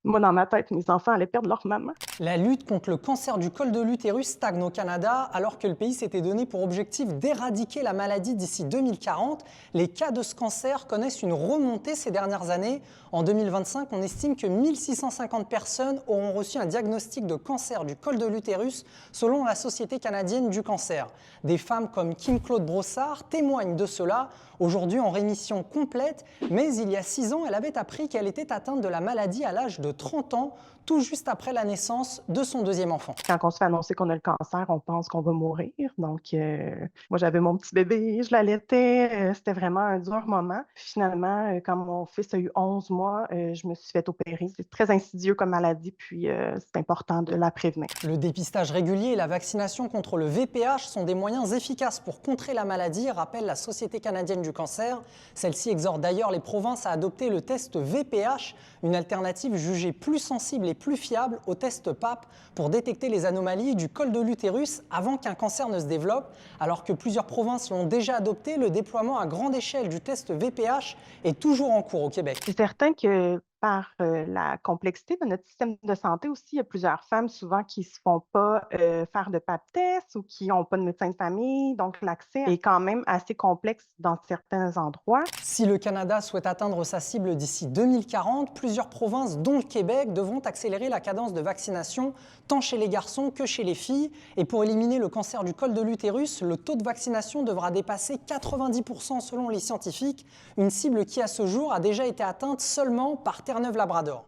Moi, dans ma tête, mes enfants allaient perdre leur maman. La lutte contre le cancer du col de l'utérus stagne au Canada alors que le pays s'était donné pour objectif d'éradiquer la maladie d'ici 2040. Les cas de ce cancer connaissent une remontée ces dernières années. En 2025, on estime que 1650 personnes auront reçu un diagnostic de cancer du col de l'utérus selon la Société canadienne du cancer. Des femmes comme Kim-Claude Brossard témoignent de cela, aujourd'hui en rémission complète, mais il y a 6 ans, elle avait appris qu'elle était atteinte de la maladie à l'âge de 30 ans, tout juste après la naissance de son deuxième enfant. Quand on se fait annoncer qu'on a le cancer, on pense qu'on va mourir. Donc, moi, j'avais mon petit bébé, je l'allaitais. C'était vraiment un dur moment. Finalement, quand mon fils a eu 11 mois, je me suis fait opérer. C'est très insidieux comme maladie, puis c'est important de la prévenir. Le dépistage régulier et la vaccination contre le VPH sont des moyens efficaces pour contrer la maladie, rappelle la Société canadienne du cancer. Celle-ci exhorte d'ailleurs les provinces à adopter le test VPH, une alternative jugée plus sensible et plus fiable au test PAP pour détecter les anomalies du col de l'utérus avant qu'un cancer ne se développe. Alors que plusieurs provinces l'ont déjà adopté, le déploiement à grande échelle du test VPH est toujours en cours au Québec. C'est certain que par la complexité de notre système de santé aussi, il y a plusieurs femmes souvent qui ne se font pas faire de pap test ou qui n'ont pas de médecin de famille. Donc, l'accès est quand même assez complexe dans certains endroits. Si le Canada souhaite atteindre sa cible d'ici 2040, plusieurs provinces, dont le Québec, devront accélérer la cadence de vaccination, tant chez les garçons que chez les filles. Et pour éliminer le cancer du col de l'utérus, le taux de vaccination devra dépasser 90% selon les scientifiques, une cible qui à ce jour a déjà été atteinte seulement par Terre-Neuve-Labrador.